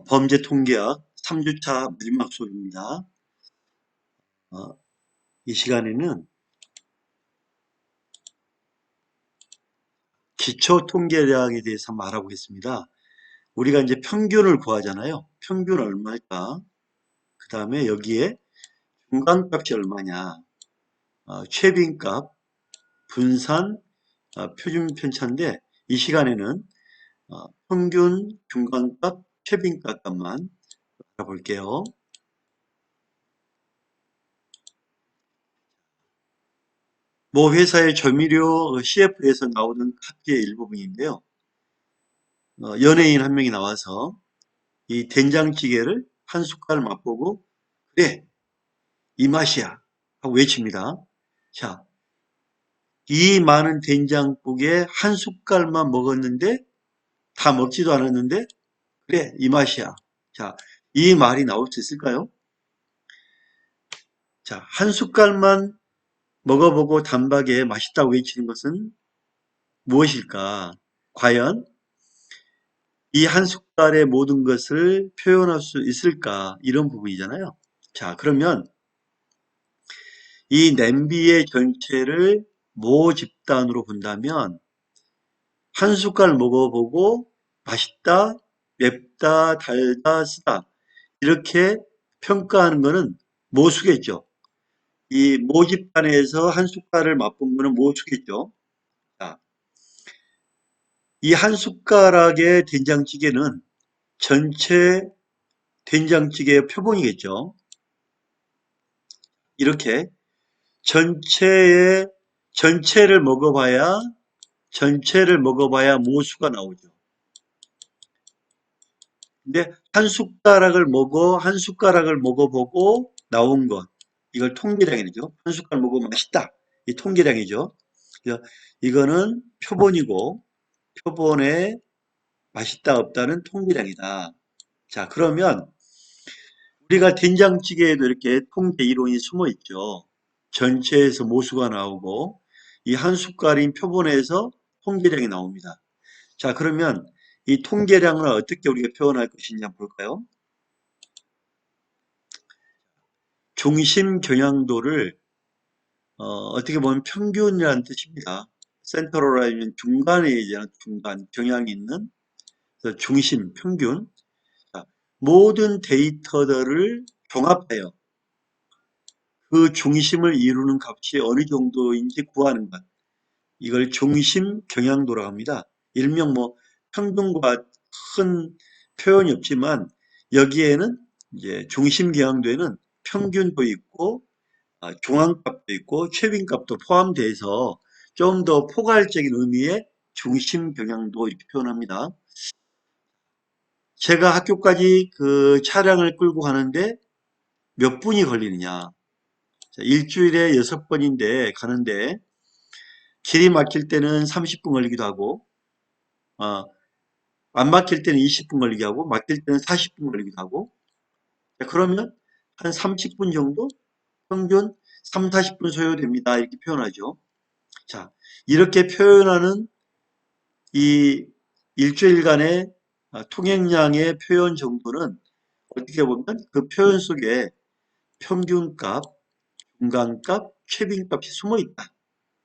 범죄 통계학 3주차 마지막 수업입니다. 이 시간에는 기초 통계량에 대해서 한번 알아보겠습니다. 우리가 이제 평균을 구하잖아요. 평균 얼마일까? 그 다음에 여기에 중간값이 얼마냐? 최빈값, 분산, 표준 편차인데 이 시간에는 평균, 중간값, 최빈값만 알아볼게요. 모 회사의 조미료 CF에서 나오는 카피의 일부분인데요. 연예인 한 명이 나와서 이 된장찌개를 한 숟갈 맛보고 그래 이 맛이야 하고 외칩니다. 자, 이 많은 된장국에 한 숟갈만 먹었는데 다 먹지도 않았는데 그래 이 맛이야. 자, 이 말이 나올 수 있을까요? 자, 한 숟갈만 먹어보고 단박에 맛있다고 외치는 것은 무엇일까? 과연 이 한 숟갈의 모든 것을 표현할 수 있을까? 이런 부분이잖아요. 자, 그러면 이 냄비의 전체를 모 집단으로 본다면 한 숟갈 먹어보고 맛있다, 맵다, 달다, 쓰다 이렇게 평가하는 것은 모수겠죠. 이 모 집단에서 한 숟갈을 맛본 것은 모수겠죠. 자, 이 한 숟가락의 된장찌개는 전체 된장찌개의 표본이겠죠. 이렇게 전체를 먹어봐야 모수가 나오죠. 근데 한 숟가락을 먹어보고 나온 것, 이걸 통계량이죠. 한 숟갈 먹으면 맛있다. 이 통계량이죠. 이거는 표본이고, 표본에 맛있다 없다는 통계량이다. 자, 그러면 우리가 된장찌개에도 이렇게 통계 이론이 숨어 있죠. 전체에서 모수가 나오고, 이 한 숟갈인 표본에서 통계량이 나옵니다. 자, 그러면 이 통계량을 어떻게 우리가 표현할 것이냐 볼까요? 중심 경향도를 떻게 보면 평균이라는 뜻입니다. 센터로라면 중간에 이제 중간 경향이 있는 그래서 중심 평균. 자, 모든 데이터들을 종합하여 그 중심을 이루는 값이 어느 정도인지 구하는 것. 이걸 중심 경향도라고 합니다. 일명 뭐 평균과 큰 표현이 없지만 여기에는 이제 중심 경향도에는 평균도 있고 중앙값도 있고 최빈값도 포함돼서 좀 더 포괄적인 의미의 중심 경향도 이렇게 표현합니다. 제가 학교까지 그 차량을 끌고 가는데 몇 분이 걸리느냐. 일주일에 6번인데 가는데 길이 막힐 때는 30분 걸리기도 하고 어, 안 막힐 때는 20분 걸리기도 하고 막힐 때는 40분 걸리기도 하고 그러면 한 30분 정도 평균 3, 40분 소요됩니다. 이렇게 표현하죠. 자, 이렇게 표현하는 이 일주일간의 통행량의 표현 정도는 어떻게 보면 그 표현 속에 평균값, 중간값, 최빈값이 숨어 있다.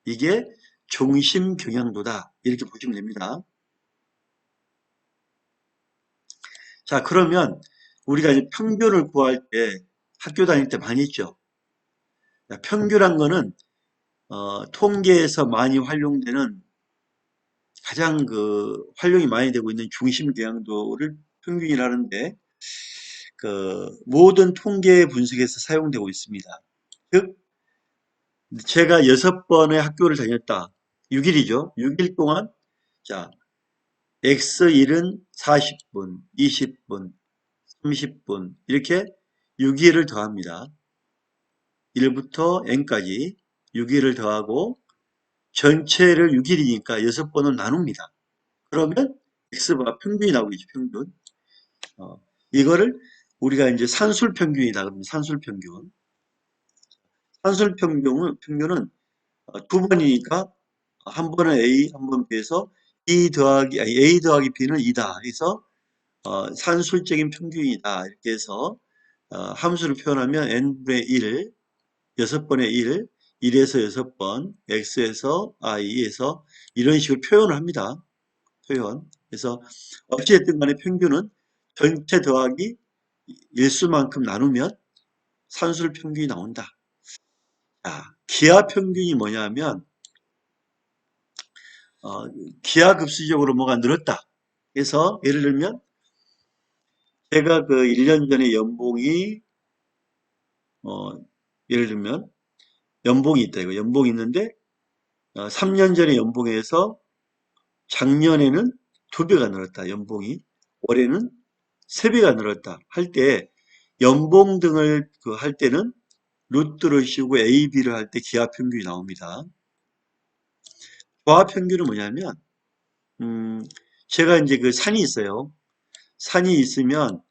이게 중심 경향도다. 이렇게 보시면 됩니다. 자, 그러면 우리가 이제 평균을 구할 때 학교 다닐 때 많이 했죠. 평균한 거는 통계에서 많이 활용되는 가장 그 활용이 많이 되고 있는 중심 경향도를 평균이라는데 모든 통계 분석에서 사용되고 있습니다. 즉 제가 6번의 학교를 다녔다. 6일이죠. 6일 동안 자 X일은 40분, 20분, 30분 이렇게 6일을 더합니다. 1부터 N까지 6일을 더하고 전체를 6일이니까 6번을 나눕니다. 그러면 X가 평균이 나오겠죠. 평균. 이거를 우리가 이제 산술 평균이다. 그러면 산술 평균. 산술 평균은 두 번이니까 한 번은 A, 한 번 B에서 A 더하기 B는 2다. 그래서 산술적인 평균이다. 이렇게 해서 함수를 표현하면 n분의 1, 6번의 1, 1에서 6번, x에서 i에서 이런 식으로 표현을 합니다. 표현. 그래서 어찌됐든 간에 평균은 전체 더하기 일수만큼 나누면 산술 평균이 나온다. 자, 기하 평균이 뭐냐면 어, 기하급수적으로 뭐가 늘었다. 그래서 예를 들면 제가 그 1년 전에 연봉이 어, 예를 들면 연봉이 있다 이거 연봉이 있는데 3년 전에 연봉에서 작년에는 2배가 늘었다 연봉이 올해는 3배가 늘었다 할 때 연봉 등을 그 할 때는 루트를 씌우고 A, B를 할 때 기하평균이 나옵니다. 조합평균은 뭐냐면 제가 이제 그 산이 있어요. 산이 있으면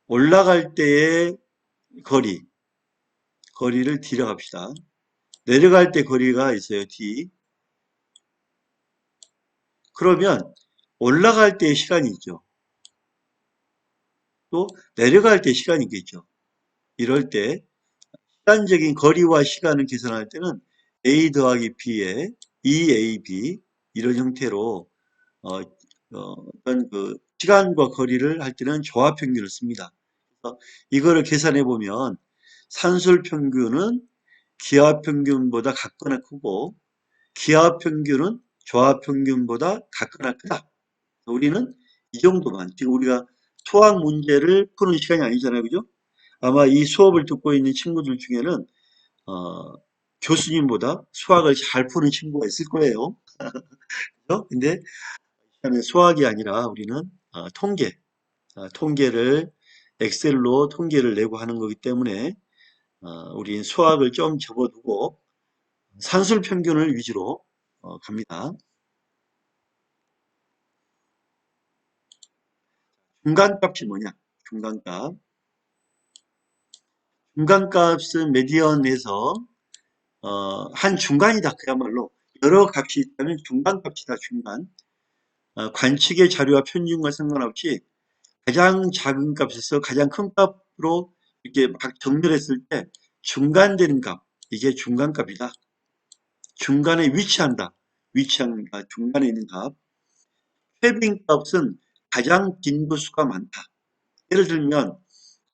올라갈 때의 거리를 D라고 합시다. 내려갈 때 거리가 있어요. D. 그러면 올라갈 때의 시간이 있죠. 또 내려갈 때 시간이 있겠죠. 이럴 때 시간적인 거리와 시간을 계산할 때는 A 더하기 B에 EAB 이런 형태로 어떤 그 시간과 거리를 할 때는 조합평균을 씁니다. 그래서 이거를 계산해 보면 산술평균은 기하평균보다 같거나 크고 기하평균은 조합평균보다 같거나 크다. 우리는 이 정도만 지금 우리가 수학 문제를 푸는 시간이 아니잖아요. 그죠? 아마 이 수업을 듣고 있는 친구들 중에는 어, 교수님보다 수학을 잘 푸는 친구가 있을 거예요. 그죠? 근데 수학이 아니라 우리는 통계를 엑셀로 통계를 내고 하는 거기 때문에 우린 수학을 좀 접어두고 산술 평균을 위주로 갑니다. 중간값이 뭐냐? 중간값. 중간값은 메디언에서 한 중간이다. 그야말로 여러 값이 있다면 중간값이다. 중간. 관측의 자료와 편중과 상관없이 가장 작은 값에서 가장 큰 값으로 이렇게 막 정렬했을 때 중간되는 값. 이게 중간값이다. 중간에 위치한다. 위치한다. 중간에 있는 값. 최빈값은 가장 빈도수가 많다. 예를 들면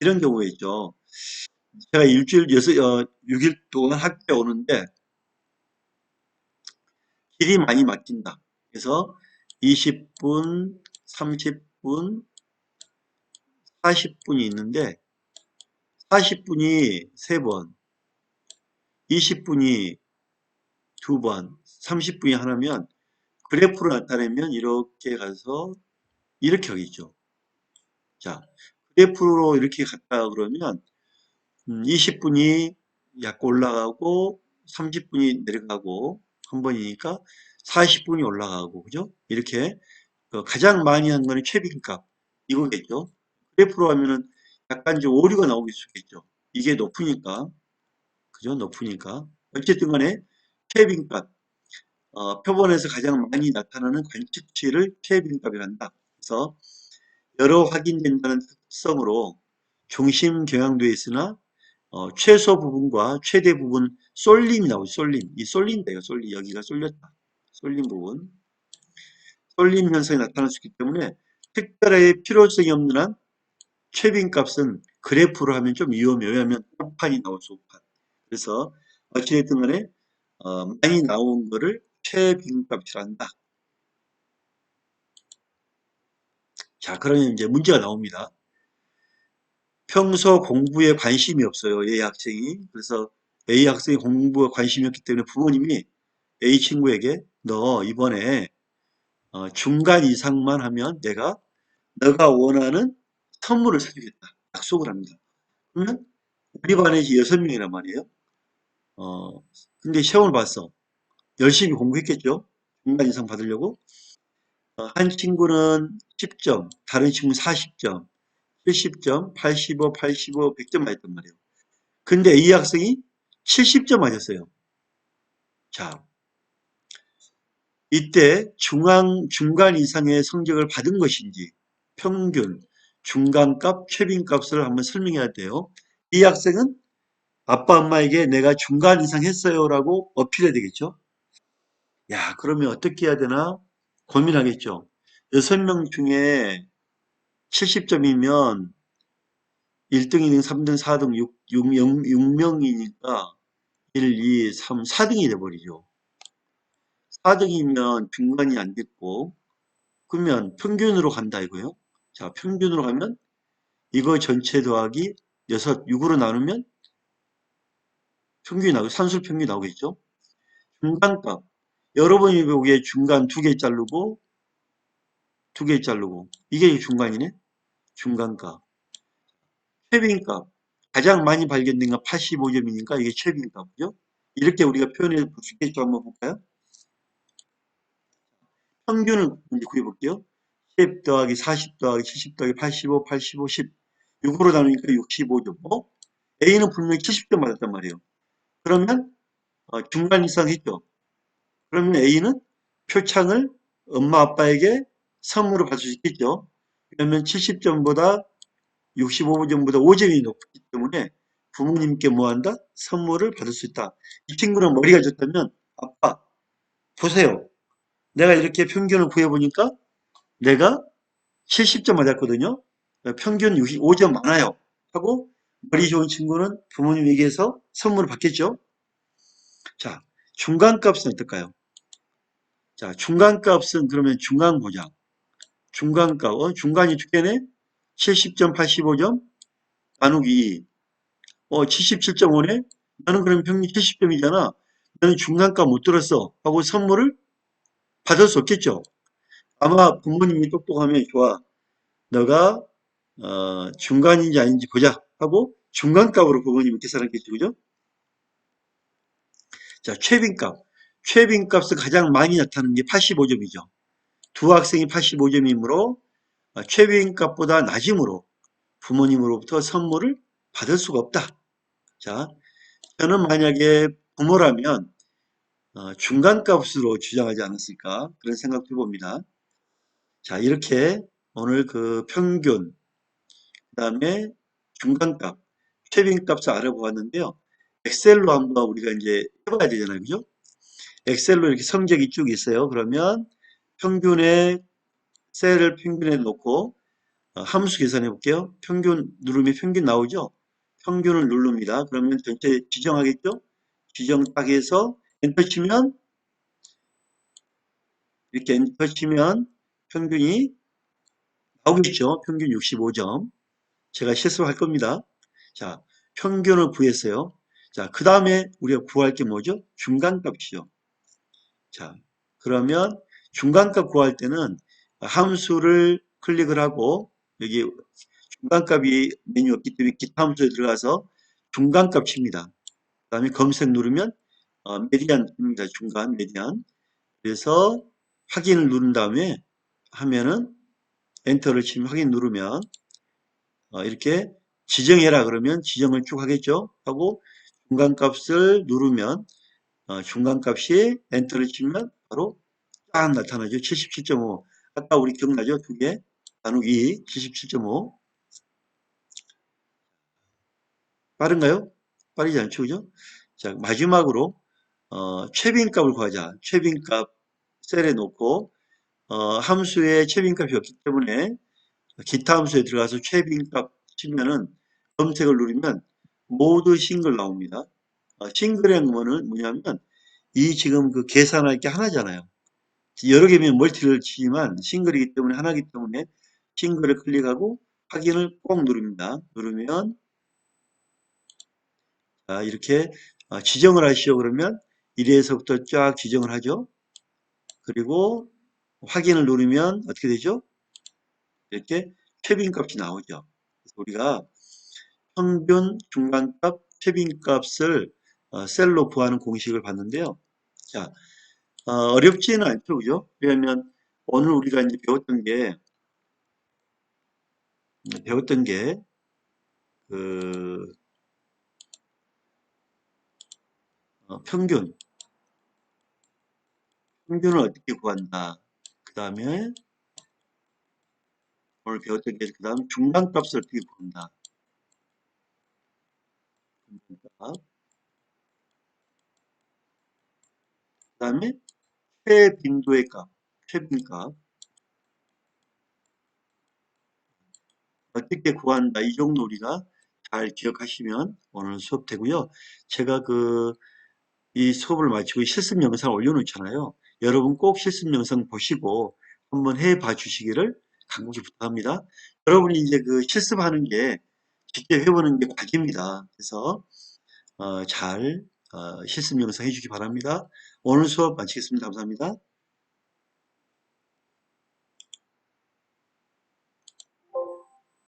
이런 경우가 있죠. 제가 일주일 6일 동안 학교에 오는데 길이 많이 막힌다. 그래서 20분, 30분, 40분이 있는데 40분이 3번, 20분이 2번, 30분이 하나면 그래프로 나타내면 이렇게 가서 이렇게 하겠죠. 자, 그래프로 이렇게 갔다 그러면 20분이 약간 올라가고 30분이 내려가고 한 번이니까 40분이 올라가고 그죠? 이렇게 가장 많이 한 거는 최빈값 이거겠죠. 그래프로 하면은 약간 좀 오류가 나오길 수 있겠죠. 이게 높으니까 그죠? 높으니까 어쨌든 간에 최빈값 표본에서 가장 많이 나타나는 관측치를 최빈값이란다. 그래서 여러 확인된다는 특성으로 중심 경향도에 있으나 최소 부분과 최대 부분 쏠림이 나오죠. 쏠림. 이 쏠린다. 쏠림. 여기가 쏠렸다. 쏠림 부분. 쏠림 현상이 나타날 수 있기 때문에 특별하게 필요성이 없는 한 최빈값은 그래프로 하면 좀 위험해요. 왜냐하면 오판이 나오죠. 오판. 그래서 어찌됐든 간에 많이 나온 거를 최빈값이라 한다. 자, 그러면 이제 문제가 나옵니다. 평소 공부에 관심이 없어요. A 학생이. 그래서 A 학생이 공부에 관심이 없기 때문에 부모님이 A 친구에게 너 이번에 중간 이상만 하면 내가 너가 원하는 선물을 사주겠다. 약속을 합니다. 그러면 우리 반에 6명이란 말이에요. 어, 근데 시험을 봤어. 열심히 공부했겠죠? 중간 이상 받으려고. 한 친구는 10점, 다른 친구는 40점, 70점, 85, 85, 100점 맞았단 말이에요. 근데 이 학생이 70점 맞았어요. 자, 이때 중간 이상의 성적을 받은 것인지, 평균, 중간값, 최빈값을 한번 설명해야 돼요. 이 학생은 아빠, 엄마에게 내가 중간 이상 했어요라고 어필해야 되겠죠. 야, 그러면 어떻게 해야 되나 고민하겠죠. 6명 중에 70점이면 1등, 2등, 3등, 4등, 6명이니까 1, 2, 3, 4등이 돼버리죠. 4등이면 중간이 안 됐고, 그러면 평균으로 간다 이거요. 자, 평균으로 가면 이거 전체 더하기 6으로 나누면 평균이 나오고, 산술 평균이 나오겠죠. 중간값. 여러분이 보기에 중간 2개 자르고, 2개 자르고, 이게 중간이네. 중간값. 최빈값. 가장 많이 발견된 건 85점이니까 이게 최빈값이죠. 이렇게 우리가 표현해 볼 수 있겠죠. 한번 볼까요? 평균을 이제 구해볼게요. 10 더하기 40 더하기 70 더하기 85, 85, 10. 6으로 나누니까 65점. A는 분명히 70점 맞았단 말이에요. 그러면 중간 이상 했죠. 그러면 A는 표창을 엄마 아빠에게 선물로 받을 수 있겠죠. 그러면 70점보다 65점보다 5점이 높기 때문에 부모님께 뭐 한다? 선물을 받을 수 있다. 이 친구는 머리가 좋다면 아빠 보세요. 내가 이렇게 평균을 구해보니까 내가 70점 맞았거든요. 평균 65점 많아요. 하고 머리 좋은 친구는 부모님에게서 선물을 받겠죠. 자, 중간값은 어떨까요? 자, 중간값은 그러면 중간 보자. 중간값, 중간이 두 개네? 70점, 85점 나누기 77.5네? 나는 그럼 평균 70점이잖아. 너는 중간값 못 들었어. 하고 선물을 받을 수 없겠죠. 아마 부모님이 똑똑하면 좋아. 너가 중간인지 아닌지 보자. 하고 중간값으로 부모님이 계산하겠죠. 그죠? 자, 최빈값. 최빈값은 가장 많이 나타나는 게 85점이죠. 두 학생이 85점이므로 최빈값보다 낮으므로 부모님으로부터 선물을 받을 수가 없다. 자, 저는 만약에 부모라면 중간값으로 주장하지 않았을까 그런 생각도 해봅니다. 자, 이렇게 오늘 그 평균, 그 다음에 중간값, 최빈값을 알아보았는데요. 엑셀로 한번 우리가 이제 해봐야 되잖아요. 그죠? 엑셀로 이렇게 성적이 쭉 있어요. 그러면 평균에 셀을 평균에 놓고 함수 계산해 볼게요. 평균 누르면 평균 나오죠? 평균을 누릅니다. 그러면 전체 지정하겠죠? 지정 딱 해서 엔터 치면 이렇게 엔터 치면 평균이 나오겠죠? 평균 65점. 제가 실수할 겁니다. 자, 평균을 구했어요. 자, 그 다음에 우리가 구할 게 뭐죠? 중간값이죠. 자, 그러면 중간값 구할 때는 함수를 클릭을 하고 여기 중간값이 메뉴 없기 때문에 기타 함수에 들어가서 중간값 칩니다. 그 다음에 검색 누르면 메디안입니다. 중간 메디안. 그래서 확인을 누른 다음에 하면은 엔터를 치면 확인 누르면 이렇게 지정해라 그러면 지정을 쭉 하겠죠. 하고 중간값을 누르면 중간값이 엔터를 치면 바로 딱 나타나죠. 77.5. 아까 우리 기억나죠? 두 개. 나누기 77.5. 빠른가요? 빠르지 않죠, 그죠? 자, 마지막으로, 최빈값을 구하자. 최빈값 셀에 놓고, 함수에 최빈값이 없기 때문에 기타 함수에 들어가서 최빈값 치면은 검색을 누르면 모두 싱글 나옵니다. 싱글의 뭐냐면 이 지금 그 계산할 게 하나잖아요. 여러 개면 멀티를 치지만 싱글이기 때문에 하나이기 때문에 싱글을 클릭하고 확인을 꼭 누릅니다. 누르면 이렇게 지정을 하시오 그러면 1에서부터 쫙 지정을 하죠. 그리고 확인을 누르면 어떻게 되죠? 이렇게 최빈값이 나오죠. 그래서 우리가 평균, 중간값, 최빈값을 셀로 구하는 공식을 봤는데요. 자, 어렵지는 않죠, 그죠? 왜냐하면 오늘 우리가 이제 배웠던 게, 그, 평균을 어떻게 구한다. 그 다음에 오늘 배웠던 게, 그 다음 중간값을 어떻게 구한다. 중간값. 그 다음에 최빈도의 값, 최빈값. 어떻게 구한다. 이 정도 우리가 잘 기억하시면 오늘 수업 되고요. 제가 이 수업을 마치고 실습 영상을 올려놓잖아요. 여러분 꼭 실습 영상 보시고 한번 해봐 주시기를 간곡히 부탁합니다. 여러분이 이제 실습하는 게 직접 해보는 게 과제입니다. 그래서 잘 실습 영상 해주기 바랍니다. 오늘 수업 마치겠습니다. 감사합니다.